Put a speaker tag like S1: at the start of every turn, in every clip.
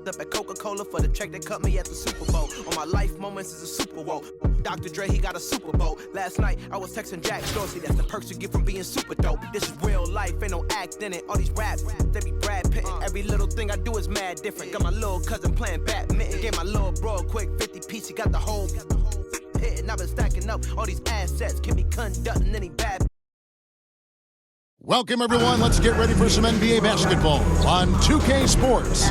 S1: up at Coca-Cola for the check that cut me at the Super Bowl. On my life moments is a Super Bowl. Dr. Dre, he got a Super Bowl. Last night, I was texting Jack Dorsey. That's the perks you get from being super dope. This is real life, ain't no act in it. All these raps, they be Brad Pitt. Every little thing I do is mad different. Got my little cousin playing badminton. Gave my little bro a quick 50 piece. He got the whole hit. And I've been stacking up all these assets. Can be conducting any bad.
S2: Welcome, everyone. Let's get ready for some NBA basketball on 2K Sports.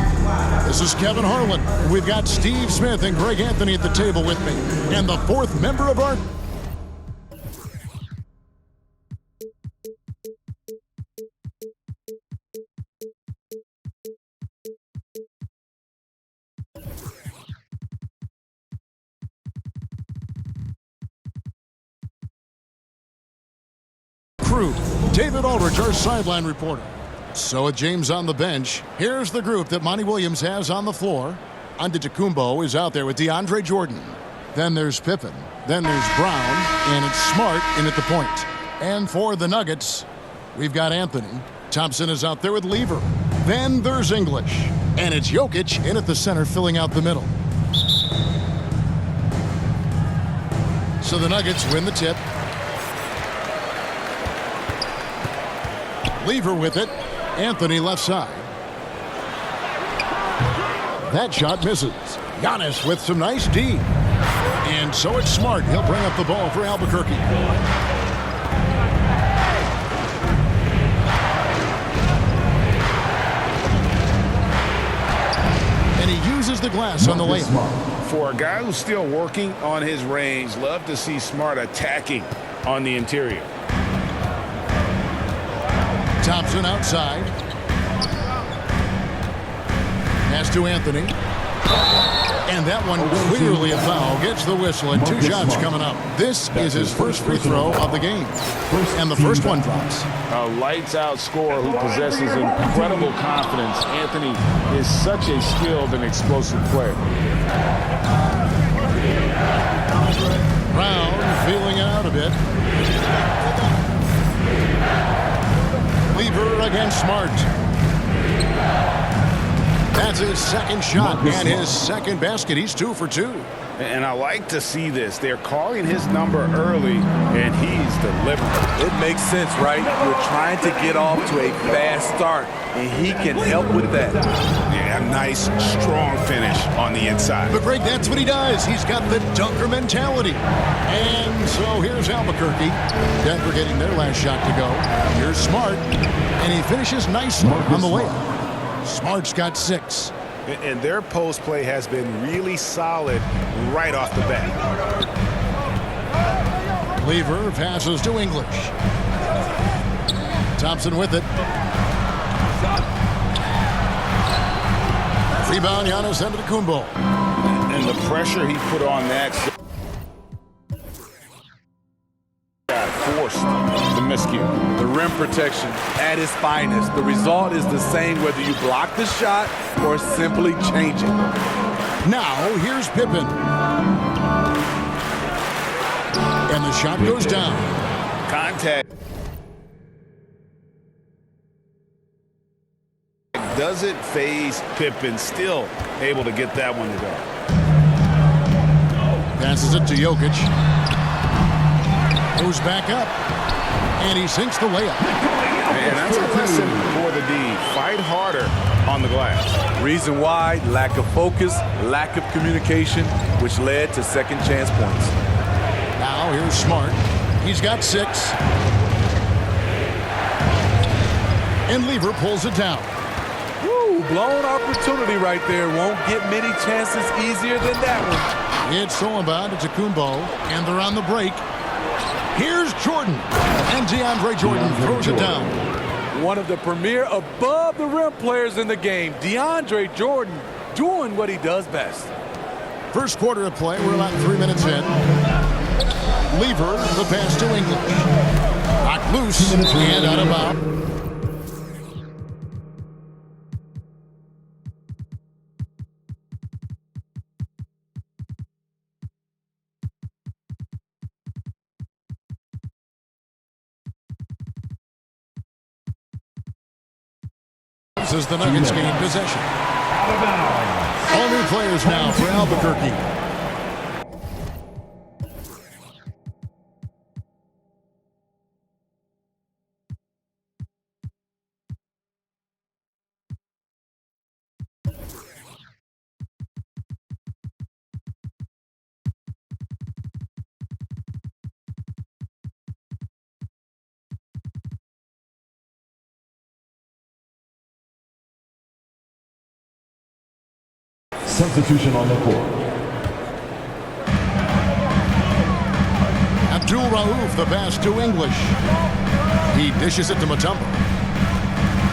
S2: This is Kevin Harlan. We've got Steve Smith and Greg Anthony at the table with me. And the fourth member of our crew, David Aldridge, our sideline reporter. So with James on the bench, here's the group that Monty Williams has on the floor. Antetokounmpo is out there with DeAndre Jordan. Then there's Pippen. Then there's Brown. And it's Smart in at the point. And for the Nuggets, we've got Anthony. Thompson is out there with Lever. Then there's English. And it's Jokic in at the center, filling out the middle. So the Nuggets win the tip. Lever with it. Anthony left side. That shot misses. Giannis with some nice D. And so it's Smart. He'll bring up the ball for Albuquerque. And he uses the glass on the layup.
S3: For a guy who's still working on his range, love to see Smart attacking on the interior.
S2: Thompson outside. Pass to Anthony. And that one clearly a foul. Gets the whistle and 2 shots coming up. This is his first free throw of the game. And the first one drops.
S3: A lights-out scorer who possesses incredible confidence. Anthony is such a skilled and explosive player.
S2: Brown feeling it out a bit. Lever against Smart. That's his second shot and his second basket. He's 2 for 2.
S3: And I like to see this. They're calling his number early, and he's delivering.
S4: It makes sense, right? We're trying to get off to a fast start, and he can help with that.
S3: Yeah, a nice, strong finish on the inside.
S2: But, Greg, that's what he does. He's got the dunker mentality. And so here's Albuquerque. Denver getting their last shot to go. Here's Smart, and he finishes nicely on the layup. Smart's got 6.
S3: And their post play has been really solid right off the bat.
S2: Lever passes to English. Thompson with it. Rebound, Giannis Antetokounmpo.
S3: And the pressure he put on that forced the miscue.
S4: The rim protection at its finest. The result is the same whether you block the shot or simply change it.
S2: Now, here's Pippen. And the shot goes down.
S3: Contact doesn't phase Pippen. Still able to get that one to go.
S2: Passes it to Jokic. Goes back up. And he sinks the layup.
S3: And that's a lesson for the D. Fight harder on the glass.
S4: Reason why, lack of focus, lack of communication, which led to second chance points.
S2: Now here's Smart. He's got 6. And Lever pulls it down.
S4: Woo, blown opportunity right there. Won't get many chances easier than that one.
S2: It's Solomon to Antetokounmpo, and they're on the break. Here's Jordan, and DeAndre Jordan throws it down.
S4: One of the premier above-the-rim players in the game, DeAndre Jordan, doing what he does best.
S2: First quarter of play, we're about 3 minutes in. Lever, the pass to English. Knocked loose and out of bounds. As the Nuggets gain possession. Three players now for Albuquerque.
S5: Substitution on the court.
S2: Abdul Rauf, the pass to English. He dishes it to Mutombo.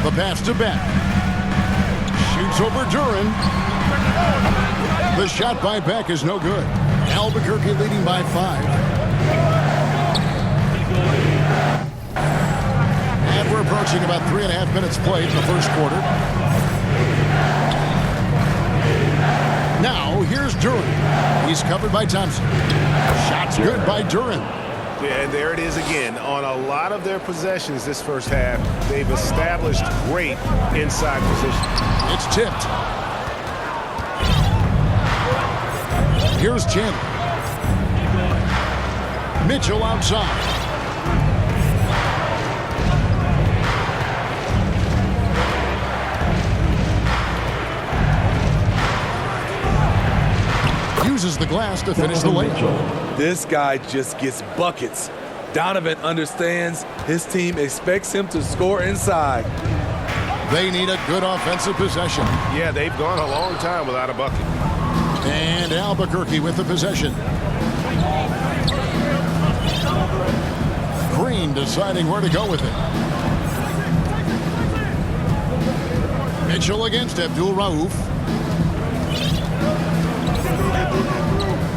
S2: The pass to Beck. Shoots over Duran. The shot by Beck is no good. Albuquerque leading by 5. And we're approaching about 3.5 minutes played in the first quarter. Now, here's Duran. He's covered by Thompson. Shot's good by Duran.
S6: Yeah, and there it is again. On a lot of their possessions this first half, they've established great inside position.
S2: It's tipped. Here's Chandler. Mitchell outside. Uses the glass to finish the layup.
S4: This guy just gets buckets. Donovan understands his team expects him to score inside.
S2: They need a good offensive possession.
S6: Yeah, they've gone a long time without a bucket.
S2: And Albuquerque with the possession. Green deciding where to go with it. Mitchell against Abdul Rauf.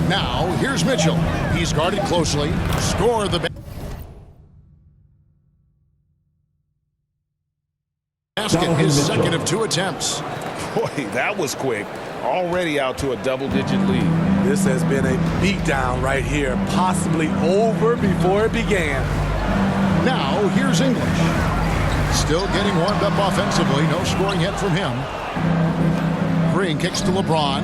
S2: Now, here's Mitchell. He's guarded closely. Score the basket, his second of 2 attempts.
S6: Boy, that was quick. Already out to a double-digit lead.
S4: This has been a beatdown right here, possibly over before it began.
S2: Now, here's English. Still getting warmed up offensively. No scoring yet from him. Green kicks to LeBron.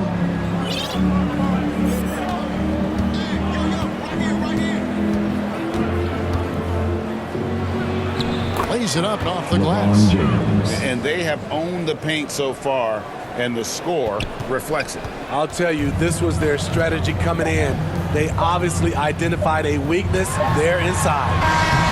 S2: Lays it up off the glass.
S3: And they have owned the paint so far, and the score reflects it.
S4: I'll tell you, this was their strategy coming in. They obviously identified a weakness there inside.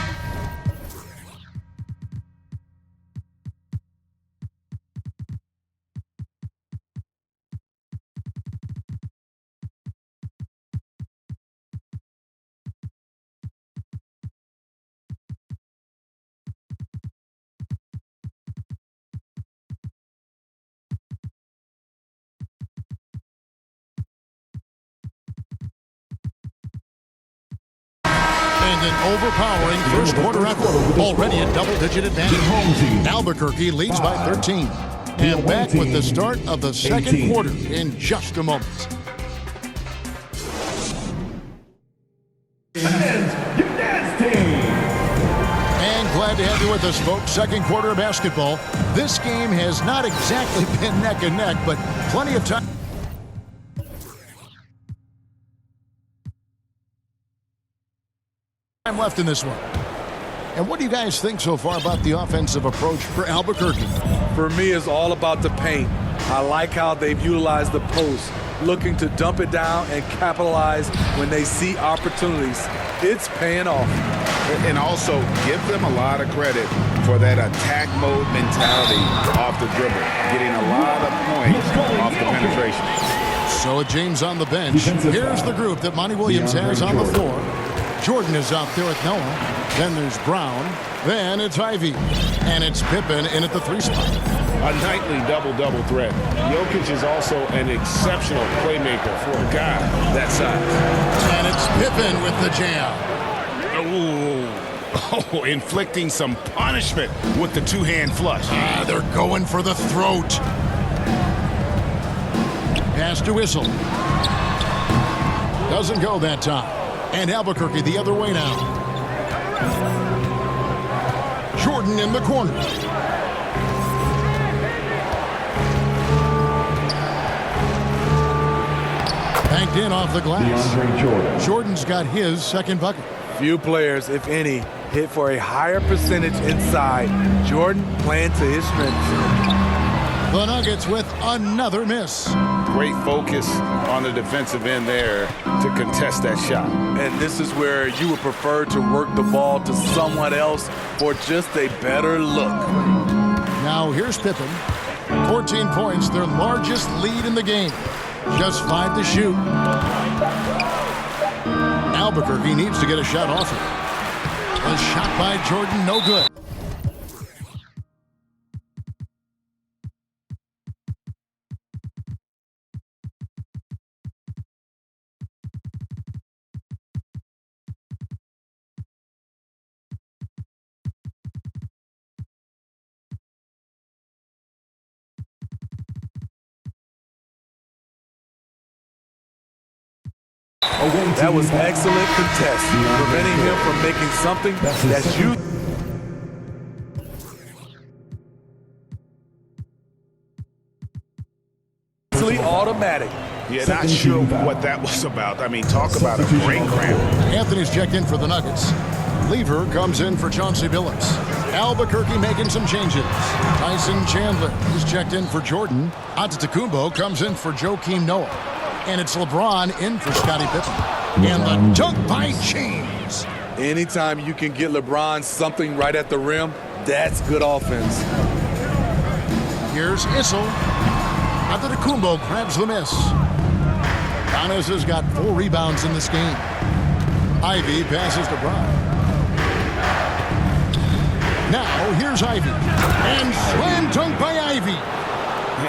S2: And an overpowering first quarter effort. Already a double-digit advantage. Albuquerque leads by 13. And back with the start of the second quarter in just a moment. And glad to have you with us, folks. Second quarter of basketball. This game has not exactly been neck and neck, but plenty of time left in this one. And what do you guys think so far about the offensive approach for Albuquerque?
S4: For me, it's all about the paint. I like how they've utilized the post, looking to dump it down and capitalize when they see opportunities. It's paying off.
S3: And also give them a lot of credit for that attack mode mentality off the dribble, getting a lot of points off the penetration.
S2: So James on the bench. Here's the group that Monty Williams has on the floor. Jordan is out there at Noah. Then there's Brown. Then it's Ivy. And it's Pippen in at the 3 spot.
S6: A nightly double-double threat. Jokic is also an exceptional playmaker for a guy that size.
S2: And it's Pippen with the jam.
S3: Oh, inflicting some punishment with the 2-hand flush.
S2: They're going for the throat. Pass to Whistle. Doesn't go that time. And Albuquerque the other way now. Jordan in the corner. in off the glass.
S5: DeAndre Jordan.
S2: Jordan's got his second bucket.
S4: Few players, if any, hit for a higher percentage inside. Jordan playing to his strengths.
S2: The Nuggets with another miss.
S3: Great focus on the defensive end there to contest that shot.
S4: And this is where you would prefer to work the ball to someone else for just a better look.
S2: Now here's Pippen. 14 points, their largest lead in the game. Just 5 to shoot. Albuquerque needs to get a shot off it. A shot by Jordan, no good.
S4: That was excellent contest, preventing him from making something that you... automatic.
S6: Yeah, not sure what that was about. I mean, talk about a brain cramp.
S2: Anthony's checked in for the Nuggets. Lever comes in for Chauncey Billups. Albuquerque making some changes. Tyson Chandler is checked in for Jordan. Antetokounmpo comes in for Joakim Noah. And it's LeBron in for Scottie Pippen. And the dunk by James.
S4: Anytime you can get LeBron something right at the rim, that's good offense.
S2: Here's Issel. Antetokounmpo grabs the miss. Giannis has got 4 rebounds in this game. Ivy passes to Brown. Now here's Ivy. And slam dunk by Ivy.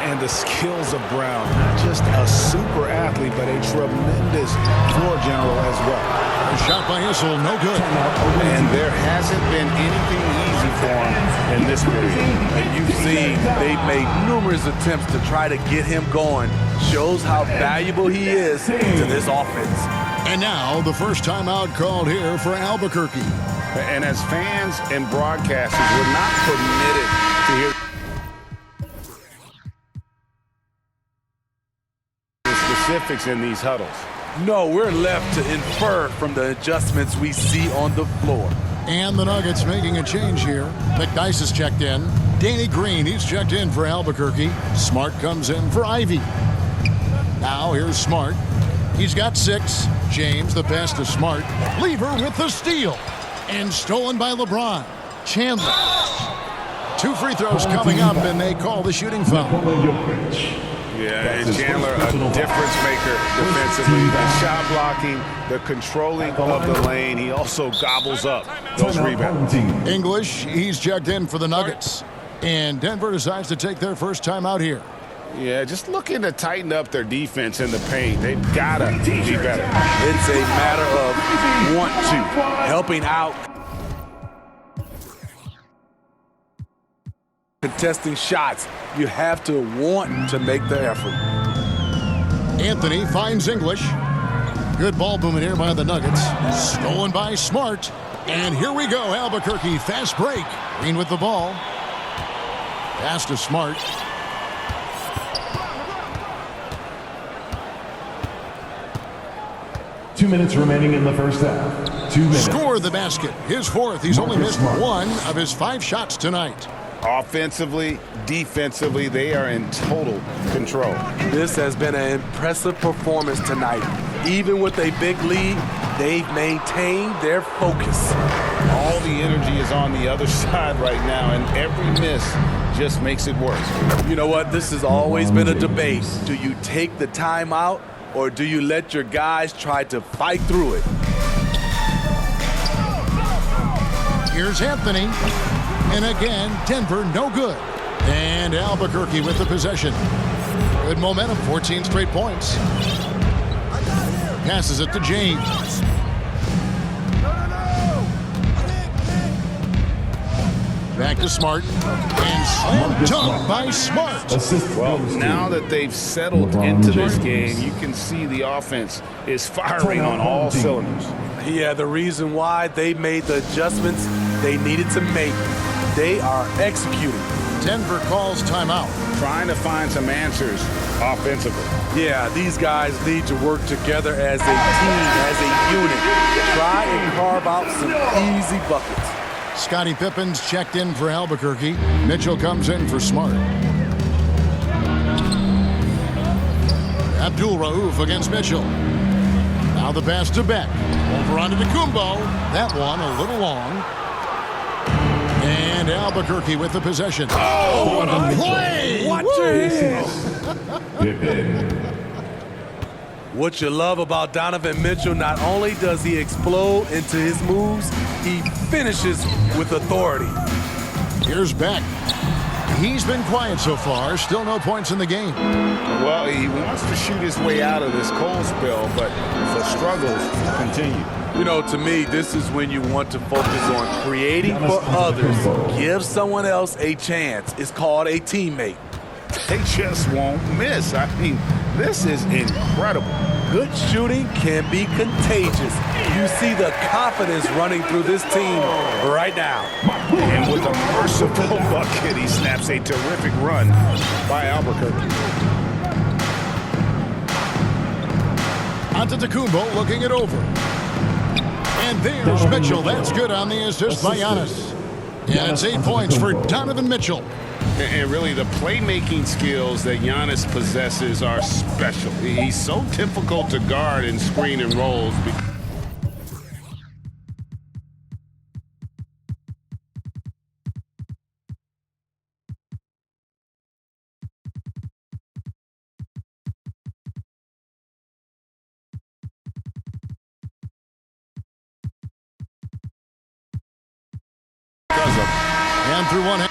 S6: And the skills of Brown, not just a super athlete, but a tremendous floor general as well.
S2: A shot by Issel, no good.
S3: And there hasn't been anything easy for him in this period.
S4: And you've seen they've made numerous attempts to try to get him going. Shows how valuable he is to this offense.
S2: And now the first timeout called here for Albuquerque.
S3: And as fans and broadcasters, we're not permitted to hear specifics in these huddles.
S4: No, we're left to infer from the adjustments we see on the floor.
S2: And the Nuggets making a change here. McDyess is checked in. Danny Green, he's checked in for Albuquerque. Smart comes in for Ivy. Now here's Smart. He's got 6. James, the pass to Smart. Lever with the steal. And stolen by LeBron. Chandler. 2 free throws coming up, and they call the shooting foul.
S3: Yeah, Chandler, a difference maker defensively. The shot blocking, the controlling of the lane. He also gobbles up those rebounds.
S2: English, he's checked in for the Nuggets. And Denver decides to take their first time out here.
S3: Yeah, just looking to tighten up their defense in the paint. They've got to be better.
S4: It's a matter of want to, helping out. Contesting shots, you have to want to make the effort.
S2: Anthony finds English. Good ball movement here by the Nuggets. Stolen by Smart. And here we go, Albuquerque, fast break. Green with the ball. Pass to Smart.
S5: Two minutes remaining in the first half. 2 minutes.
S2: Score the basket. His 4th. He's only missed 1 of his 5 shots tonight.
S3: Offensively, defensively, they are in total control.
S4: This has been an impressive performance tonight. Even with a big lead, they've maintained their focus.
S3: All the energy is on the other side right now, and every miss just makes it worse.
S4: You know what? This has always been a debate. Do you take the time out, or do you let your guys try to fight through it?
S2: Here's Anthony. And again, Denver no good. And Albuquerque with the possession. Good momentum, 14 straight points. Passes it to James. Back to Smart. And slam dunk by Smart.
S3: Well, now that they've settled into this game, you can see the offense is firing on all cylinders.
S4: Yeah, the reason why they made the adjustments they needed to make. They are executing.
S2: Denver calls timeout.
S3: Trying to find some answers
S6: offensively.
S4: Yeah, these guys need to work together as a team, as a unit. Try and carve out some easy buckets.
S2: Scottie Pippen's checked in for Albuquerque. Mitchell comes in for Smart. Abdul Rauf against Mitchell. Now the pass to Beck. Over onto Kumbo. That one a little long. And Albuquerque with the possession. Oh, what a play!
S4: Watch your hands. What you love about Donovan Mitchell, not only does he explode into his moves, he finishes with authority.
S2: Here's Beck. He's been quiet so far. Still no points in the game.
S6: Well, he wants to shoot his way out of this cold spell, but the struggles continue.
S4: You know, to me, this is when you want to focus on creating for others. Give someone else a chance. It's called a teammate.
S6: They just won't miss. I mean, this is incredible.
S4: Good shooting can be contagious. You see the confidence running through this team right now.
S6: And with a merciful bucket, he snaps a terrific run by Albuquerque.
S2: Antetokounmpo looking it over. And there's Mitchell. That's good on the assist by Giannis. And it's 8 points for Donovan Mitchell.
S6: And really, the playmaking skills that Giannis possesses are special. He's so difficult to guard in screen and rolls.
S2: And through one hand.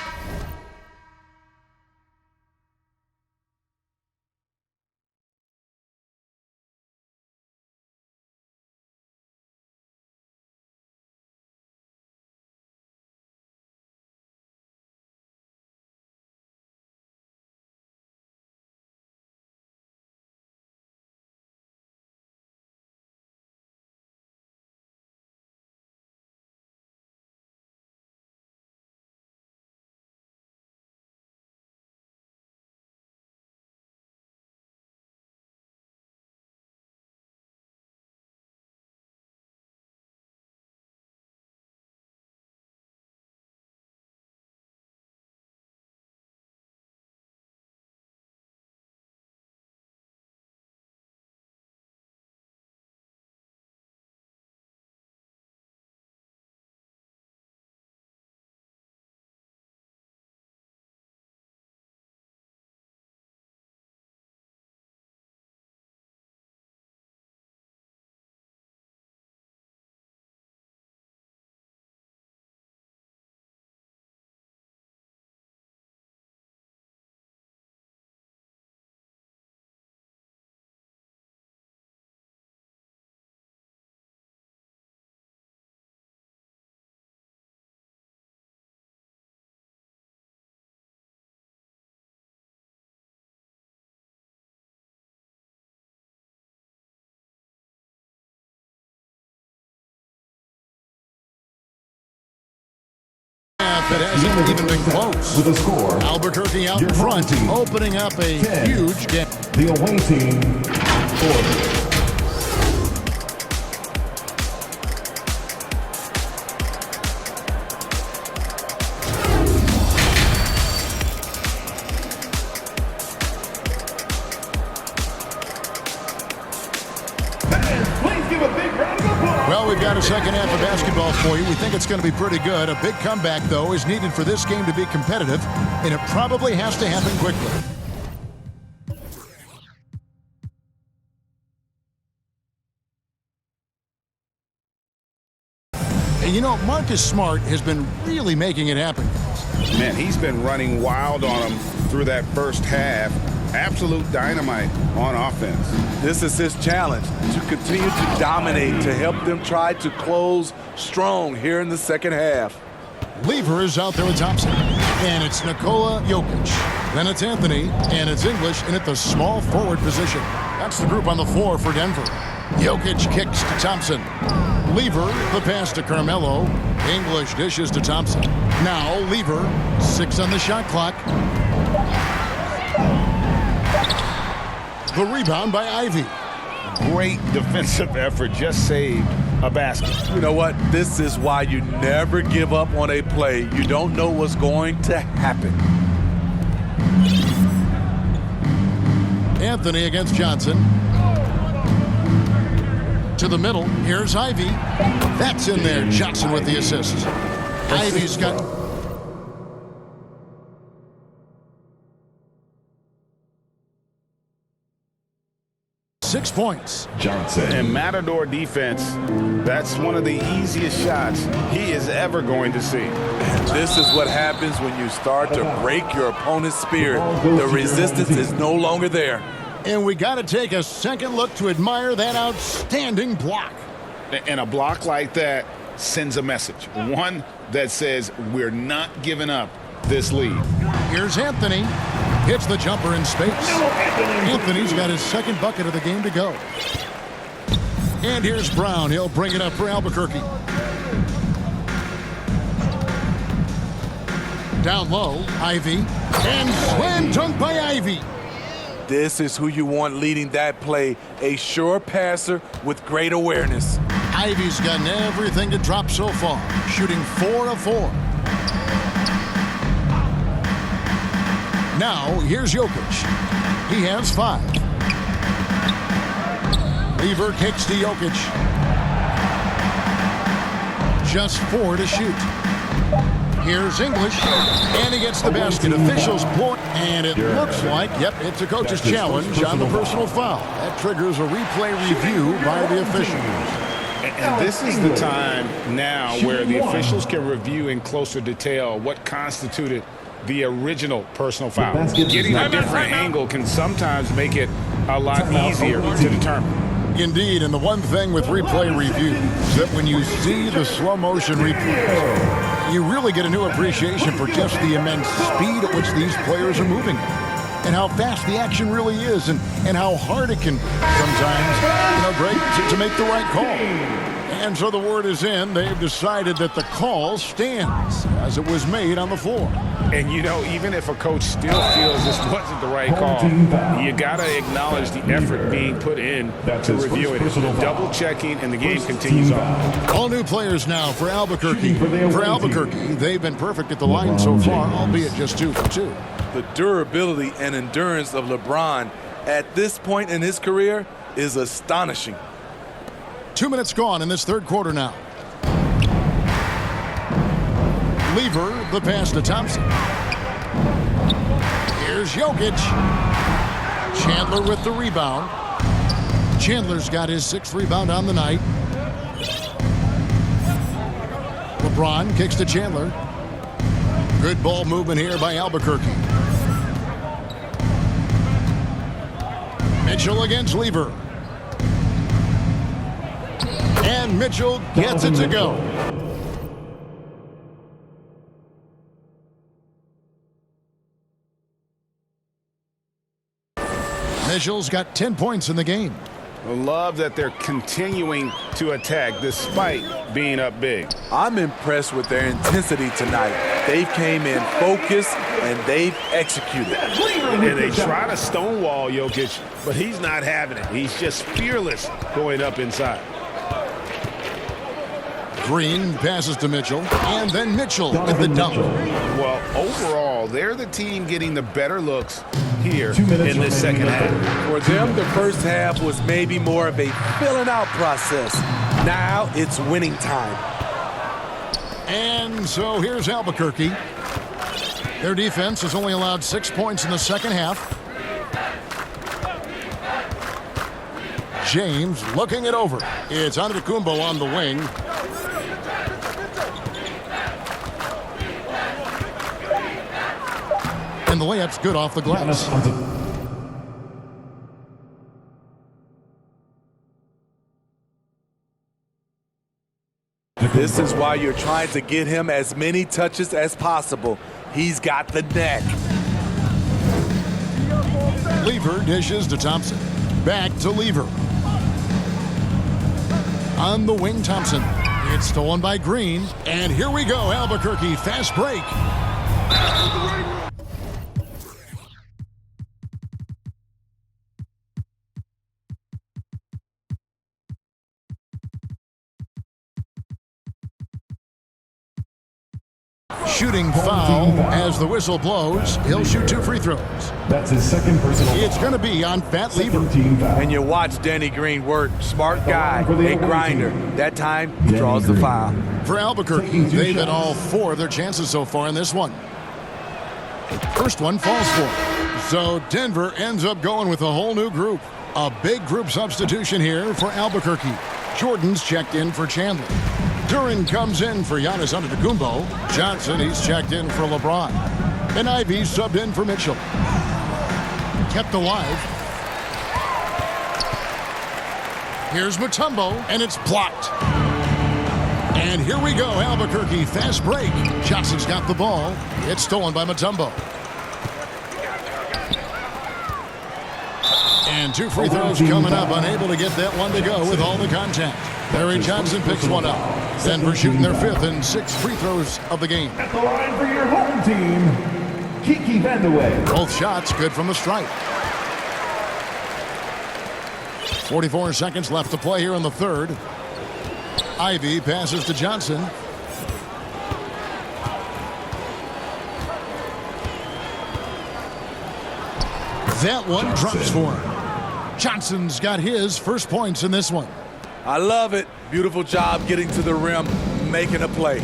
S2: That hasn't even been close.
S5: With a score,
S2: Albuquerque out in front, opening up a
S5: 10.
S2: huge game.
S5: The away team, 4.
S2: Well, we've got a second half of basketball for you. We think it's going to be pretty good. A big comeback, though, is needed for this game to be competitive, and it probably has to happen quickly. And you know, Marcus Smart has been really making it happen.
S6: Man, he's been running wild on him through that first half. Absolute dynamite on offense.
S4: This is his challenge, to continue to dominate, to help them try to close strong here in the second half.
S2: Lever is out there with Thompson. And it's Nikola Jokic. Then it's Anthony, and it's English in at the small forward position. That's the group on the floor for Denver. Jokic kicks to Thompson. Lever, the pass to Carmelo. English dishes to Thompson. Now Lever, 6 on the shot clock. The rebound by Ivy.
S3: Great defensive effort, just saved a basket.
S4: You know what? This is why you never give up on a play. You don't know what's going to happen.
S2: Anthony against Johnson. To the middle. Here's Ivy. That's in there. Johnson with the assist. Ivy's got... ...6 points.
S5: Johnson.
S3: And Matador defense, that's one of the easiest shots he is ever going to see.
S4: This is what happens when you start to break your opponent's spirit. The resistance is no longer there.
S2: And we got to take a second look to admire that outstanding block.
S3: And a block like that sends a message. One that says we're not giving up this lead.
S2: Here's Anthony. Hits the jumper in space. Anthony's got his second bucket of the game to go. And here's Brown. He'll bring it up for Albuquerque. Down low, Ivy. And slam dunk by Ivy.
S4: This is who you want leading that play. A sure passer with great awareness.
S2: Ivy's gotten everything to drop so far. Shooting 4 of 4. Now, here's Jokic. He has 5. Lever kicks to Jokic. Just 4 to shoot. Here's English, and he gets the basket. Officials blow, and it looks like, yep, it's a coach's challenge on the personal foul. That triggers a replay review by the officials.
S3: And this is the time now where the officials can review in closer detail what constituted the original personal foul. Getting a different angle can sometimes make it a lot easier to determine.
S2: Indeed, and the one thing with replay review is that when you see the slow motion replays, you really get a new appreciation for just the immense speed at which these players are moving and how fast the action really is and how hard it can sometimes, Greg, to make the right call. And so the word is in. They've decided that the call stands as it was made on the floor.
S3: And, even if a coach still feels this wasn't the right call, you got to acknowledge the effort being put in to review it. Double-checking, and the game continues on.
S2: All new players now for Albuquerque. For Albuquerque, they've been perfect at the line so far, albeit just 2 for 2.
S4: The durability and endurance of LeBron at this point in his career is astonishing.
S2: 2 minutes gone in this third quarter now. Lever, the pass to Thompson. Here's Jokic. Chandler with the rebound. Chandler's got his 6th rebound on the night. LeBron kicks to Chandler. Good ball movement here by Albuquerque. Mitchell against Lever. And Mitchell gets it to go. Mitchell's got 10 points in the game.
S3: I love that they're continuing to attack despite being up big.
S4: I'm impressed with their intensity tonight. They came in focused and they've executed.
S6: And they try to stonewall Jokic, but he's not having it. He's just fearless going up inside.
S2: Green passes to Mitchell, and then Mitchell with the dunk.
S3: Well, overall, they're the team getting the better looks here in this second half.
S4: For them, the first half was maybe more of a filling out process. Now it's winning time.
S2: And so here's Albuquerque. Their defense has only allowed 6 points in the second half. James looking it over. It's Antetokounmpo on the wing. And the layup's good off the glass.
S4: This is why you're trying to get him as many touches as possible. He's got the neck.
S2: Lever dishes to Thompson. Back to Lever. On the wing, Thompson. It's stolen by Green. And here we go, Albuquerque. Fast break. shooting foul as the whistle blows. He'll shoot 2 free throws.
S5: That's his second personal foul.
S2: It's going to be on Fat Lever.
S5: Second team foul.
S4: And you watch Danny Green work. Smart guy, a grinder. That time, he draws the foul.
S2: For Albuquerque, they've had all 4 of their chances so far in this one. First one falls for him. So Denver ends up going with a whole new group. A big group substitution here for Albuquerque. Jordan's checked in for Chandler. Duran comes in for Giannis Antetokounmpo. Johnson, he's checked in for LeBron. And Ivy subbed in for Mitchell. Kept alive. Here's Mutombo, and it's blocked. And here we go, Albuquerque, fast break. Johnson's got the ball. It's stolen by Mutombo. And 2 free throws coming up, unable to get that one to go with all the contact. Larry Johnson picks one up. Denver shooting their 5th and 6th free throws of the game.
S5: At the line for your home team, Kiki Vandeweghe.
S2: Both shots good from the stripe. 44 seconds left to play here in the 3rd. Ivy passes to Johnson. That one drops for him. Johnson's got his first points in this one.
S4: I love it. Beautiful job getting to the rim, making a play.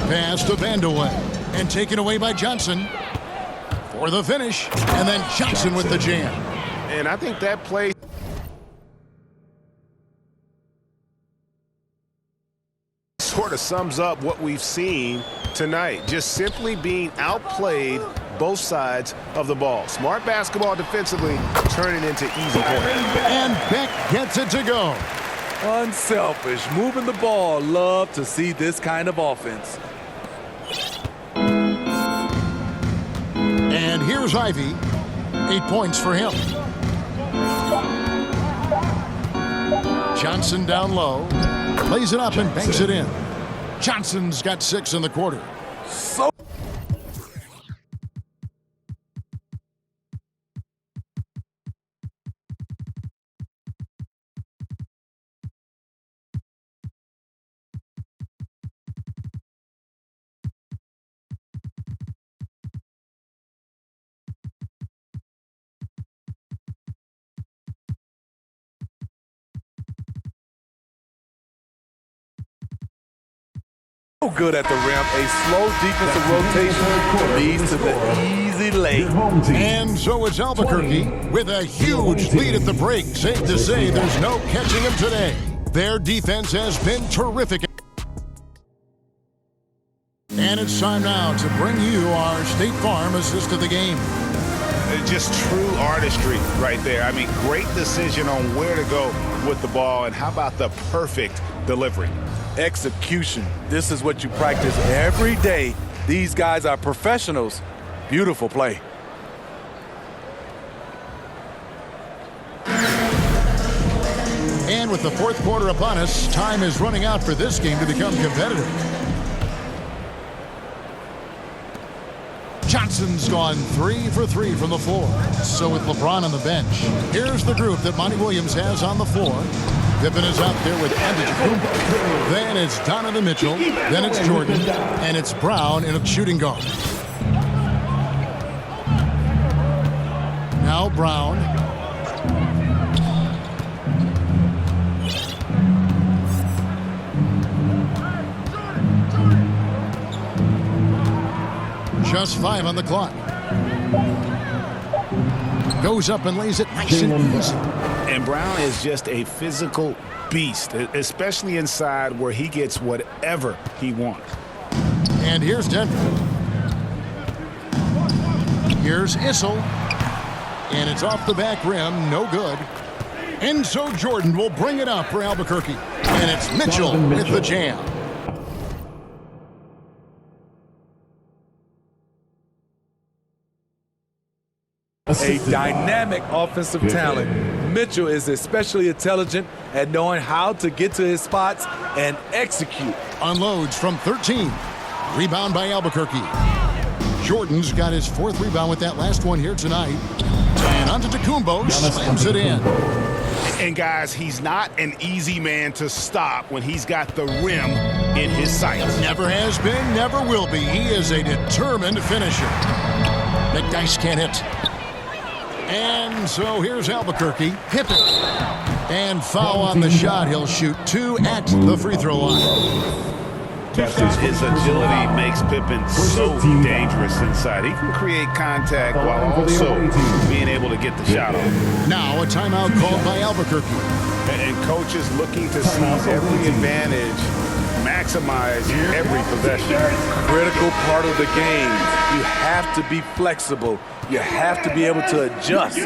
S2: Pass to Vandeweghe and taken away by Johnson for the finish. And then Johnson with the jam.
S6: And I think that play sort of sums up what we've seen tonight. Just simply being outplayed both sides of the ball. Smart basketball defensively, turning into easy points.
S2: And Beck gets it to go.
S4: Unselfish, moving the ball. Love to see this kind of offense.
S2: And here's Ivy. 8 points for him. Johnson down low. Lays it up and banks it in. Johnson's got 6 in the quarter.
S4: So good at the rim. A slow defensive rotation leads to the easy lay.
S2: And so it's Albuquerque with a huge lead at the break. Safe to say there's no catching them today. Their defense has been terrific. And it's time now to bring you our State Farm assist of the game.
S6: Just true artistry right there. I mean, great decision on where to go with the ball, and how about the perfect delivery?
S4: Execution. This is what you practice every day. These guys are professionals. Beautiful play.
S2: And with the 4th quarter upon us, time is running out for this game to become competitive. Johnson's gone 3 for 3 from the floor. So with LeBron on the bench, here's the group that Monty Williams has on the floor. Pippen is out there with Antetokounmpo. Then it's Donovan Mitchell. Then it's Jordan. And it's Brown in a shooting guard. Now Brown. Just 5 on the clock. Goes up and lays it nice and easy.
S6: And Brown is just a physical beast, especially inside where he gets whatever he wants.
S2: And here's Denver. Here's Issel. And it's off the back rim, no good. And so Jordan will bring it up for Albuquerque. And it's Mitchell with the jam.
S4: A dynamic offensive talent. Mitchell is especially intelligent at knowing how to get to his spots and execute.
S2: Unloads from 13. Rebound by Albuquerque. Jordan's got his 4th rebound with that last one here tonight. And Antetokounmpo slams it in.
S3: And guys, he's not an easy man to stop when he's got the rim in his sights.
S2: Never has been, never will be. He is a determined finisher. McDyess can't hit. And so here's Albuquerque. Pippen. And foul on the shot. He'll shoot 2 at the free throw line.
S3: His agility makes Pippen so dangerous inside. He can create contact while also being able to get the shot off.
S2: Now a timeout called by Albuquerque.
S3: And coaches looking to seize every advantage, maximize every possession.
S4: Critical part of the game. You have to be flexible. You have to be able to adjust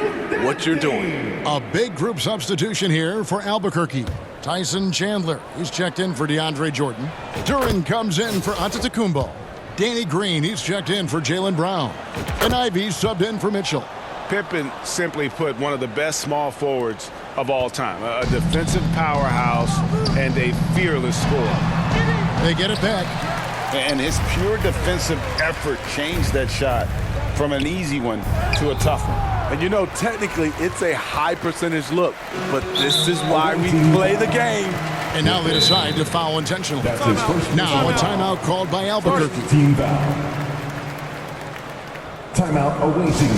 S4: what you're doing.
S2: A big group substitution here for Albuquerque. Tyson Chandler, he's checked in for DeAndre Jordan. Duren comes in for Antetokounmpo. Danny Green, he's checked in for Jaylen Brown. And Ivey subbed in for Mitchell.
S3: Pippen, simply put, one of the best small forwards of all time. A defensive powerhouse and a fearless scorer.
S2: They get it back.
S3: And his pure defensive effort changed that shot from an easy one to a tough one.
S4: And you know, technically, it's a high percentage look, but this is why we play the game.
S2: And now they decide to foul intentionally. Now a timeout called by Albuquerque.
S5: Team foul. Timeout awaiting.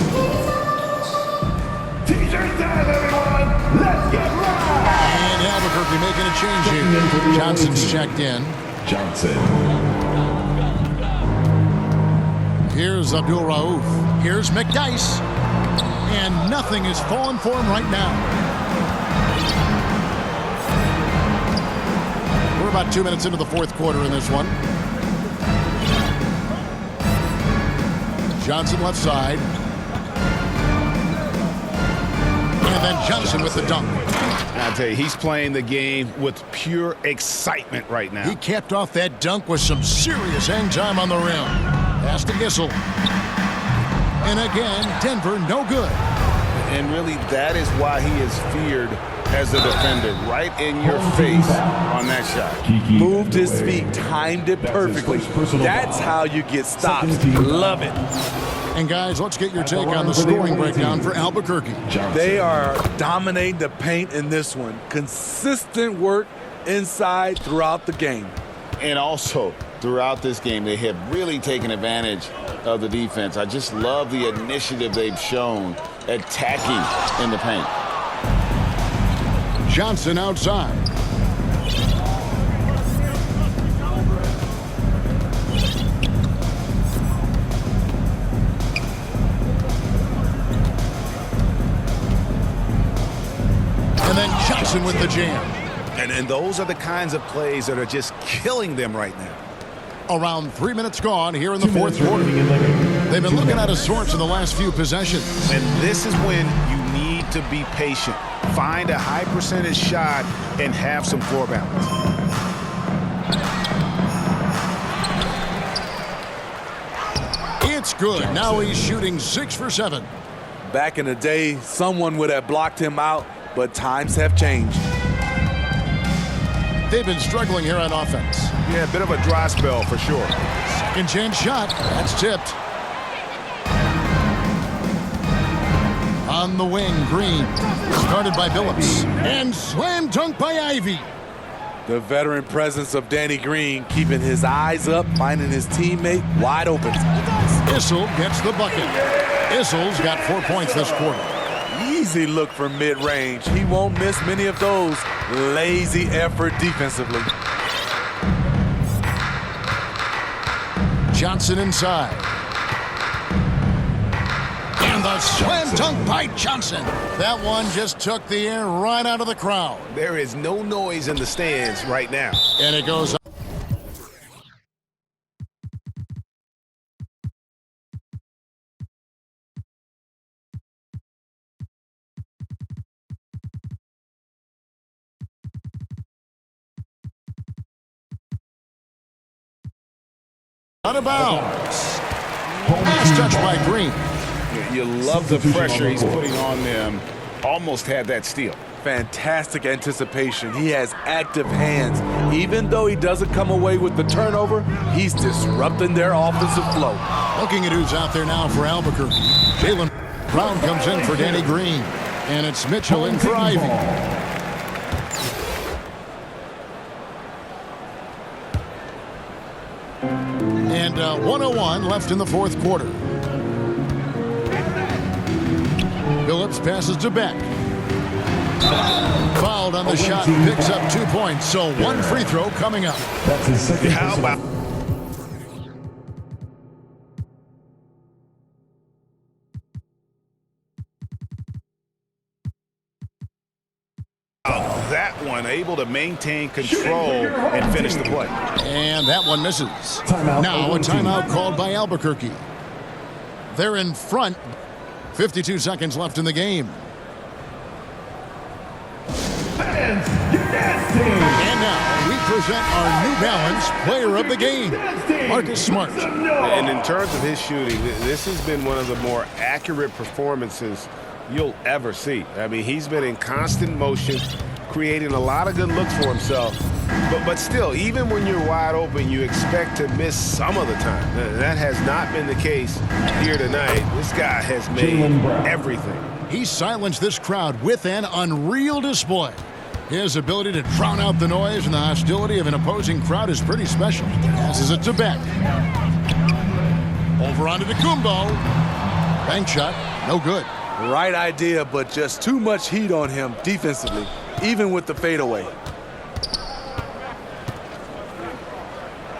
S5: T-shirt time, everyone. Let's get right.
S2: And Albuquerque making a change here. Johnson's checked in.
S5: Johnson.
S2: Here's Abdul Rauf. Here's McDyess. And nothing is falling for him right now. We're about 2 minutes into the fourth quarter in this one. Johnson left side. And then Johnson with the dunk.
S3: I tell you, he's playing the game with pure excitement right now.
S2: He capped off that dunk with some serious hang time on the rim. Pass to Gissel. And again, Denver no good.
S3: And really, that is why he is feared as a defender. Right in your face on that shot.
S4: Moved his feet, timed it perfectly. That's how you get stops. Love it.
S2: And guys, let's get your take on the scoring breakdown for Albuquerque.
S4: They are dominating the paint in this one. Consistent work inside throughout the game.
S3: And also, throughout this game, they have really taken advantage of the defense. I just love the initiative they've shown attacking in the paint.
S2: Johnson outside. And then Johnson with the jam.
S6: And those are the kinds of plays that are just killing them right now.
S2: Around 3 minutes gone here in the fourth quarter. They've been looking at of sorts in the last few possessions.
S6: And this is when you need to be patient. Find a high percentage shot and have some floor balance.
S2: It's good. Now he's shooting 6 for 7.
S4: Back in the day, someone would have blocked him out, but times have changed.
S2: They've been struggling here on offense.
S6: Yeah, a bit of a dry spell for sure.
S2: Second chance shot. That's tipped. On the wing, Green. Started by Billups. And slam dunk by Ivey.
S4: The veteran presence of Danny Green keeping his eyes up, finding his teammate wide open.
S2: Issel gets the bucket. Issel's got 4 points this quarter.
S4: Easy look from mid-range. He won't miss many of those. Lazy effort defensively.
S2: Johnson inside. And the slam dunk by Johnson. That one just took the air right out of the crowd.
S6: There is no noise in the stands right now.
S2: And it goes up. Out of bounds. Pass touch by Green.
S3: You love the pressure he's putting on them. Almost had that steal.
S4: Fantastic anticipation. He has active hands. Even though he doesn't come away with the turnover, he's disrupting their offensive flow.
S2: Looking at who's out there now for Albuquerque. Jaylen Brown comes in for Danny Green. And it's Mitchell in for Ivy. And 1:01 left in the fourth quarter. Phillips passes to Beck. Fouled on the shot, picks up 2 points. So one free throw coming up.
S5: That's his second.
S6: How about that one, able to maintain control and finish the play.
S2: And that one misses.
S5: Timeout.
S2: Now a timeout called by Albuquerque. They're in front. 52 seconds left in the game. And now we present our New Balance Player of the Game, Marcus Smart.
S6: And in terms of his shooting, this has been one of the more accurate performances you'll ever see. I mean, he's been in constant motion, creating a lot of good looks for himself. But still, even when you're wide open, you expect to miss some of the time. That has not been the case here tonight. This guy has made everything.
S2: He silenced this crowd with an unreal display. His ability to drown out the noise and the hostility of an opposing crowd is pretty special. Passes it to Beck. Over onto Kumbo. Bank shot, no good.
S4: Right idea, but just too much heat on him defensively, even with the fadeaway.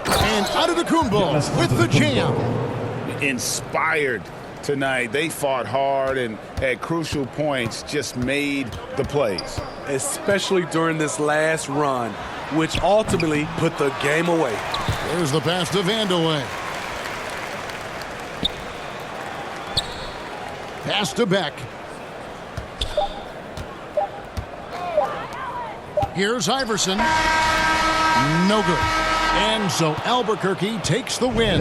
S2: And out of Kumbo with the jam.
S3: Inspired tonight. They fought hard and at crucial points just made the plays.
S4: Especially during this last run, which ultimately put the game away.
S2: There's the pass to Vandeweghe. Pass to Beck. Here's Iverson. No good. And so Albuquerque takes the win.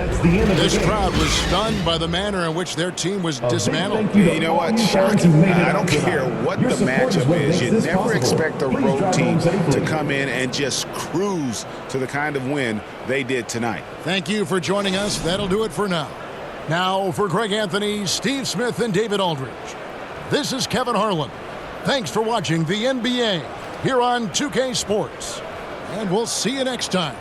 S2: This crowd was stunned by the manner in which their team was dismantled.
S6: You know what? Shocking. I don't care what the matchup is. You never expect a road team to come in and just cruise to the kind of win they did tonight.
S2: Thank you for joining us. That'll do it for now. Now for Greg Anthony, Steve Smith, and David Aldridge, this is Kevin Harlan. Thanks for watching the NBA here on 2K Sports. And we'll see you next time.